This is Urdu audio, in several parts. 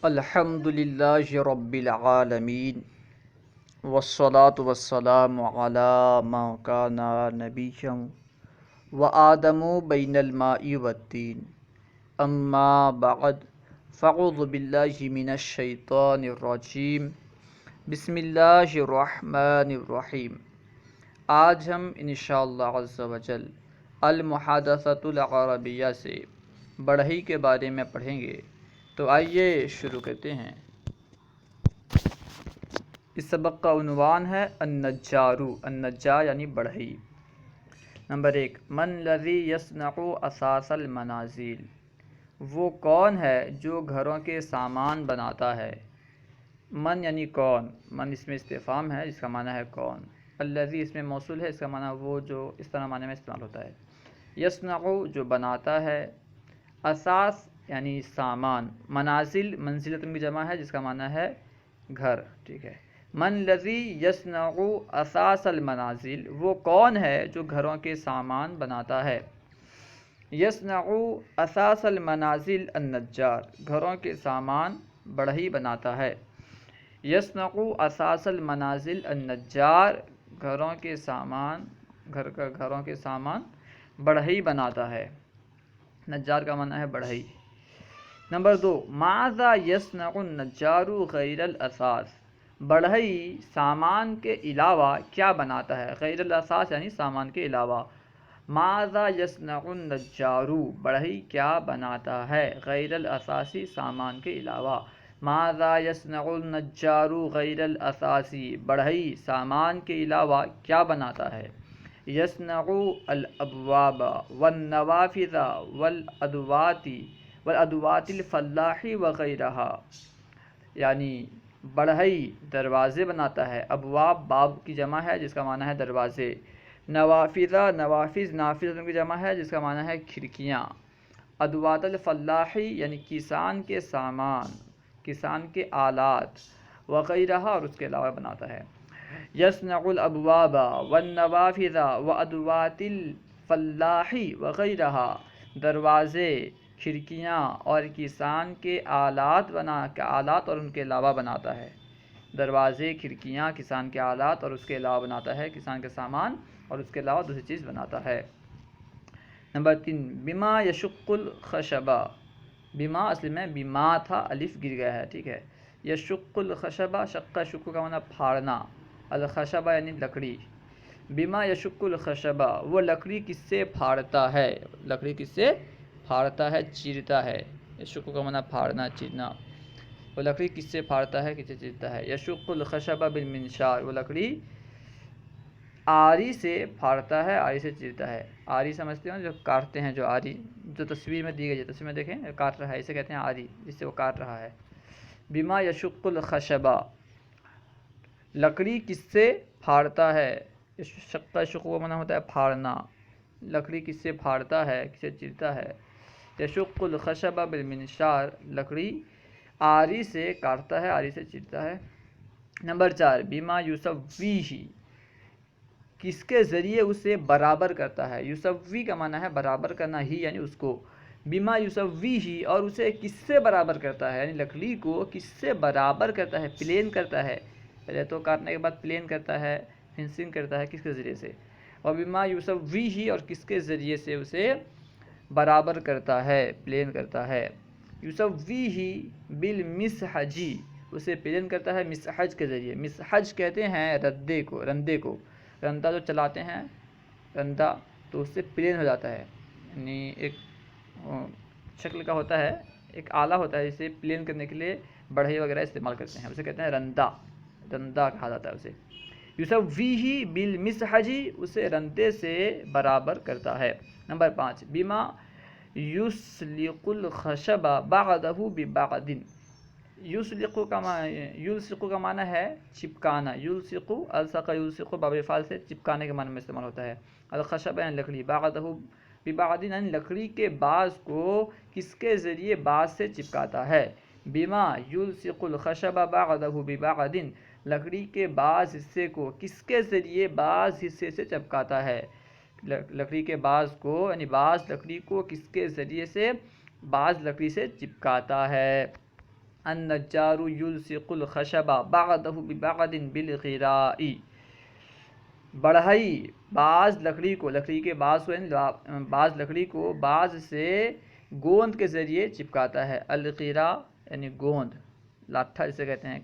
الحمد للہ رب العالمین والصلاة والسلام علی من کان نبیا وآدم بین الماء والطین اما بعد فاعوذ باللہ من الشیطان الرجیم بسم اللہ الرحمن الرحیم۔ آج ہم انشاءاللہ عز وجل المحادثت العربیہ سے پڑهائی کے بارے میں پڑھیں گے، تو آئیے شروع کرتے ہیں۔ اس سبق کا عنوان ہے النجار، النجار یعنی پڑهائی۔ نمبر 1، من الذی یصنع اساس المنازل، وہ کون ہے جو گھروں کے سامان بناتا ہے۔ من یعنی کون، من اس میں استفہام ہے جس کا معنی ہے کون۔ الذی اس میں موصول ہے، اس کا معنی وہ جو اس طرح معنی میں استعمال ہوتا ہے۔ یصنع جو بناتا ہے، اساس یعنی سامان، منازل منزلۃ کی جمع ہے جس کا معنی ہے گھر، ٹھیک ہے۔ من الذی یصنع اساس المنازل، وہ کون ہے جو گھروں کے سامان بناتا ہے۔ یصنع اساس المنازل النجار، گھروں کے سامان پڑهائی بناتا ہے۔ یصنع اساس المنازل النجار، گھروں کے سامان پڑهائی بناتا ہے۔ نجار کا معنی ہے پڑهائی۔ نمبر 2، ماذا یصنع النجار غیر الاساس، پڑهائی سامان کے علاوہ کیا بناتا ہے۔ غیر الاساس یعنی سامان کے علاوہ۔ ماذا یصنع النجار، پڑهائی کیا بناتا ہے، غیر الاساسی سامان کے علاوہ۔ ماذا یصنع النجار غیر الاساسی، پڑهائی سامان کے علاوہ کیا بناتا ہے۔ یصنع الابواب والنوافذ والادوات الفلاح وغیرہا، یعنی پڑهائی دروازے بناتا ہے۔ ابواب باب کی جمع ہے جس کا معنی ہے دروازے۔ نوافذ نافذ کی جمع ہے جس کا معنی ہے کھڑکیاں۔ ادوات الفلاحی یعنی کسان کے سامان، کسان کے آلات، وغیرہا اور اس کے علاوہ بناتا ہے۔ یصنع الابواب والنوافذ وادوات الفلاح وغیرہا، دروازے، کھڑکیاں اور کسان کے آلات اور ان کے علاوہ بناتا ہے۔ دروازے، کھڑکیاں، کسان کے آلات اور اس کے علاوہ بناتا ہے، کسان کے سامان اور اس کے علاوہ دوسری چیز بناتا ہے۔ نمبر 3، بما یشق الخشب، بما اصل میں بما تھا، الف گر گیا ہے، ٹھیک ہے۔ یشق الخشب، شق شق کا معنی پھاڑنا، الخشب یعنی لکڑی۔ بما یشق الخشب، وہ لکڑی کس سے پھاڑتا ہے، لکڑی کس سے پھاڑتا ہے، چیرتا ہے۔ یشق کا معنی پھاڑنا، چیرنا۔ وہ لکڑی کس سے پھاڑتا ہے، کس سے چیرتا ہے۔ یشق الخشب بالمنشار، وہ لکڑی آری سے پھاڑتا ہے، آری سے چیرتا ہے۔ آری سمجھتے ہو جو کاٹتے ہیں، جو آری جو تصویر میں دی گئی ہے، تصویر میں دیکھیں کاٹ رہا ہے، اسے کہتے ہیں آری، جس سے وہ کاٹ رہا ہے۔ بما یشق الخشب، لکڑی کس سے پھاڑتا ہے۔ شق کا معنی ہوتا ہے پھاڑنا، لکڑی کس سے پھاڑتا ہے، کس سے چیرتا ہے۔ یشق الخشب بالمنشار، لکڑی آری سے کاٹتا ہے، آری سے چیرتا ہے۔ نمبر 4، بما یسویہ، کس کے ذریعے اسے برابر کرتا ہے۔ یسوی کا معنی ہے برابر کرنا، ہی یعنی اس کو۔ بما یسویہ، اور اسے کس سے برابر کرتا ہے، یعنی لکڑی کو کس سے برابر کرتا ہے، پلین کرتا ہے۔ پہلے تو کاٹنے کے بعد پلین کرتا ہے، فنسنگ کرتا ہے، کس کے ذریعے سے۔ اور بما یسویہ، اور کس کے ذریعے سے اسے برابر کرتا ہے، پلین کرتا ہے۔ یسویہ بالمسحج، اسے پلین کرتا ہے مسحج کے ذریعے۔ مسحج کہتے ہیں رندے کو، رندہ جو چلاتے ہیں، رندہ تو اس سے پلین ہو جاتا ہے، یعنی ایک شکل کا ہوتا ہے، ایک آلہ ہوتا ہے جسے پلین کرنے کے لیے پڑهائی وغیرہ استعمال کرتے ہیں، اسے کہتے ہیں رندہ کہا جاتا ہے اسے۔ یسویہ بالمسحج، اسے رندے سے برابر کرتا ہے۔ نمبر 5، بما یسلق الخشب بعضہ ببعض، یلصق کا معنی ہے چپکانا، یلصق، الصق یلصق باب فعل سے چپکانے کے معنی میں استعمال ہوتا ہے۔ الخشب یعنی لکڑی، بعضہ ببعض یعنی لکڑی کے بعض کو کس کے ذریعے بعض سے چپکاتا ہے۔ بما یلصق الخشب بعضہ ببعض، لکڑی کے بعض حصے کو کس کے ذریعے بعض حصے سے چپکاتا ہے۔ لکڑی کے بعض کو یعنی بعض لکڑی کو کس کے ذریعے سے بعض لکڑی سے چپکاتا ہے۔ النجار یلصق الخشب بعضہ ببعض بالغراء، پڑهائی بعض لکڑی کو، لکڑی کے بعض لکڑی کو بعض سے گوند کے ذریعے چپکاتا ہے. الغراء یعنی گوند، لاٹھا جسے کہتے ہیں،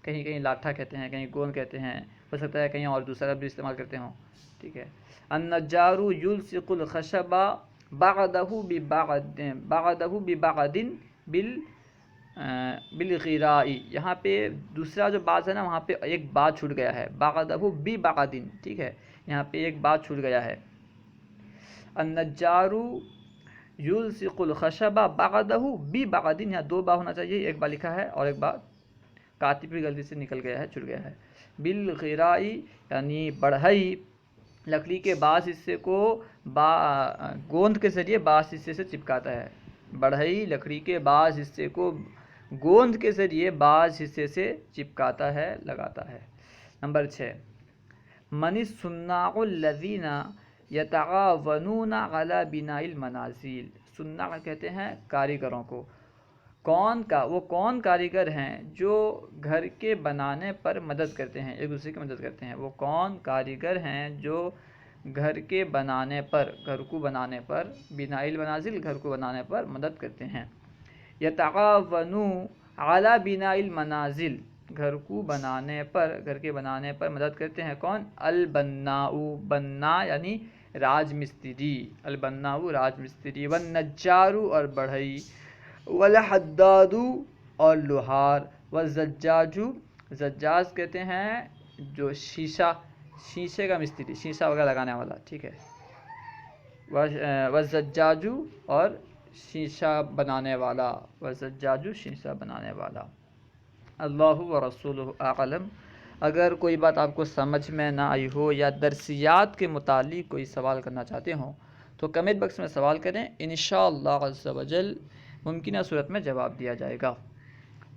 کہیں کہیں لاٹھا کہتے ہیں، کہیں گوند کہتے ہیں، ہو سکتا ہے کہیں اور دوسرا بھی استعمال کرتے ہوں. ٹھیک ہے. النجار یلصق الخشب بعضہ ببعض بالغراء، یہاں پہ دوسرا جو بعض ہے نا وہاں پہ ایک بات چھوٹ گیا ہے، بعضہ ببعض. ٹھیک ہے، یہاں پہ ایک بات چھوٹ گیا ہے. النجار یلصق الخشب بعضہ ببعض، یہاں دو با ہونا چاہیے، ایک با لکھا ہے اور ایک با کاتب کی غلطی سے نکل گیا ہے، چھوٹ گیا ہے. بالغراء یعنی پڑهائی لکڑی کے بعض حصے کو گوند کے ذریعے بعض حصے سے چپکاتا ہے. پڑهائی لکڑی کے بعض حصے کو گوند کے ذریعے بعض حصے سے چپکاتا ہے، لگاتا ہے. نمبر 6، من الصناع الذین یتعاونون علی بناء المنازل. صناع کہتے ہیں کاریگروں کو. وہ کون کاریگر ہیں جو گھر کے بنانے پر مدد کرتے ہیں، ایک دوسرے کی مدد کرتے ہیں. وہ کون کاریگر ہیں جو گھر کے بنانے پر، گھر کو بنانے پر، بناء المنازل گھر کو بنانے پر مدد کرتے ہیں. یتعاونون علی بناء المنازل گھر کو بنانے پر، گھر کے بنانے پر مدد کرتے ہیں. کون؟ البناء، بنا یعنی راج مستری، البناء راج مستری. والنجار اور پڑهائی. والحداد اور لوہار. والزجاج، زجاج کہتے ہیں جو شیشے کا مستری، شیشہ وغیرہ لگانے والا. ٹھیک ہے. والزجاج اور شیشہ بنانے والا، والزجاج شیشہ بنانے والا. اللہ ورسولہ اعلم. اگر کوئی بات آپ کو سمجھ میں نہ آئی ہو یا درسیات کے متعلق کوئی سوال کرنا چاہتے ہوں تو کمنٹ باکس میں سوال کریں، انشاءاللہ عز و جل ممکنہ صورت میں جواب دیا جائے گا.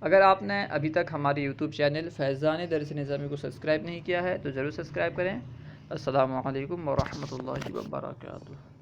اگر آپ نے ابھی تک ہماری یوٹیوب چینل فیضان درس نظامی کو سبسکرائب نہیں کیا ہے تو ضرور سبسکرائب کریں. السلام علیکم ورحمۃ اللہ وبرکاتہ.